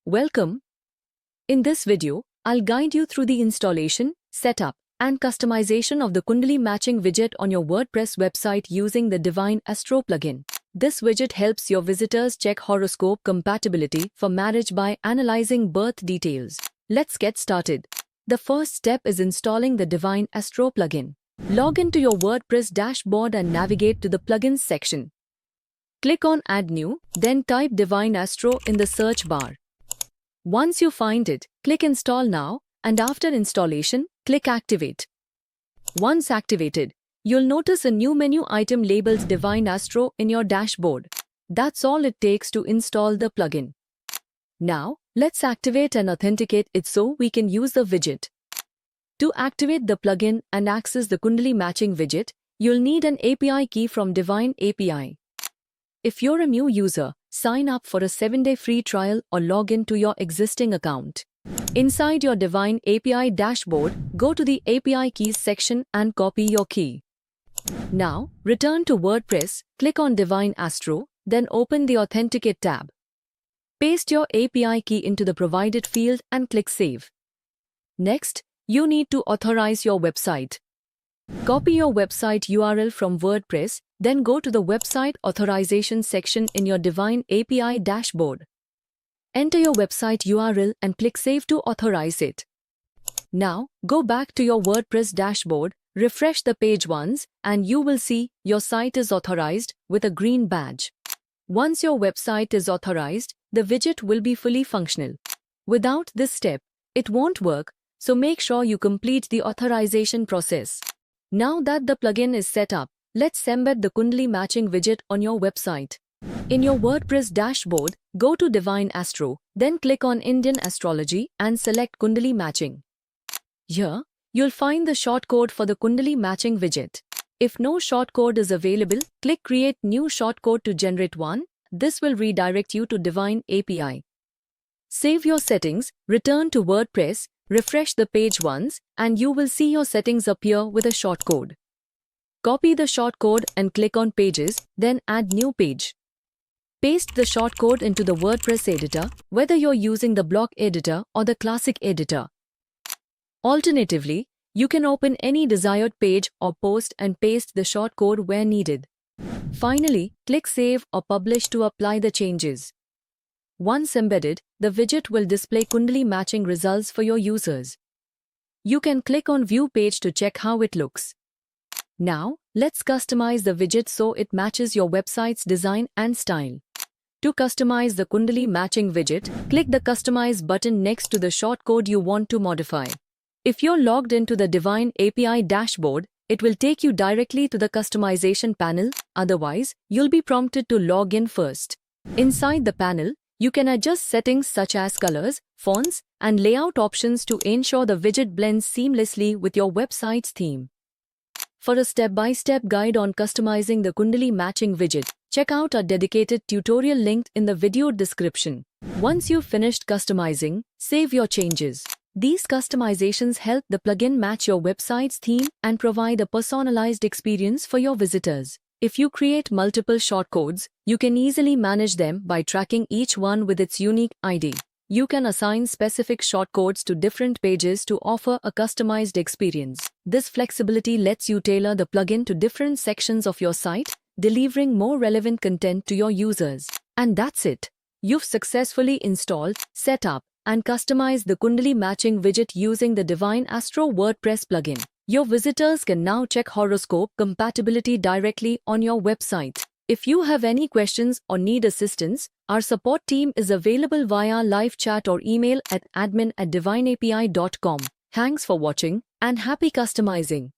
Welcome. In this video, I'll guide you through the installation, setup, and customization of the Kundalini matching widget on your WordPress website using the Divine Astro plugin. This widget helps your visitors check horoscope compatibility for marriage by analyzing birth details. Let's get started. The first step is installing the Divine Astro plugin. Log into your WordPress dashboard and navigate to the Plugins section. Click on Add New, then type Divine Astro in the search bar. Once you find it, click Install Now, and after installation, click Activate. Once activated, you'll notice a new menu item labeled Divine Astro in your dashboard. That's all it takes to install the plugin. Now, let's activate and authenticate it so we can use the widget. To activate the plugin and access the Kundalini matching widget, you'll need an API key from Divine API. If you're a new user, sign up for a 7-day free trial or log in to your existing account. Inside your Divine API dashboard, go to the API Keys section and copy your key. Now, return to WordPress, click on Divine Astro, then open the Authenticate tab. Paste your API key into the provided field and click Save. Next, you need to authorize your website. Copy your website URL from WordPress, then go to the Website Authorization section in your Divine API dashboard. Enter your website URL and click Save to authorize it. Now, go back to your WordPress dashboard, refresh the page once, and you will see your site is authorized with a green badge. Once your website is authorized, the widget will be fully functional. Without this step, it won't work, so make sure you complete the authorization process. Now that the plugin is set up, let's embed the Kundalini matching widget on your website. In your WordPress dashboard, go to Divine Astro, then click on Indian Astrology and select Kundalini matching. Here, you'll find the shortcode for the Kundalini matching widget. If no shortcode is available, click Create New Shortcode to generate one. This will redirect you to Divine API. Save your settings, return to WordPress, refresh the page once, and you will see your settings appear with a shortcode. Copy the shortcode and click on Pages, then add New Page. Paste the shortcode into the WordPress editor, whether you're using the block editor or the classic editor. Alternatively, you can open any desired page or post and paste the shortcode where needed. Finally, click Save or Publish to apply the changes. Once embedded, the widget will display Kundalini matching results for your users. You can click on View Page to check how it looks. Now, let's customize the widget so it matches your website's design and style. To customize the Kundalini matching widget, click the Customize button next to the shortcode you want to modify. If you're logged into the Divine API dashboard, it will take you directly to the customization panel, otherwise, you'll be prompted to log in first. Inside the panel, you can adjust settings such as colors, fonts, and layout options to ensure the widget blends seamlessly with your website's theme. For a step-by-step guide on customizing the Kundalini matching widget, check out our dedicated tutorial linked in the video description. Once you've finished customizing, save your changes. These customizations help the plugin match your website's theme and provide a personalized experience for your visitors. If you create multiple shortcodes, you can easily manage them by tracking each one with its unique ID. You can assign specific shortcodes to different pages to offer a customized experience. This flexibility lets you tailor the plugin to different sections of your site, delivering more relevant content to your users. And that's it. You've successfully installed, set up, and customized the Kundalini matching widget using the Divine Astro WordPress plugin. Your visitors can now check horoscope compatibility directly on your website. If you have any questions or need assistance, our support team is available via live chat or email at admin@divineapi.com. Thanks for watching and happy customizing.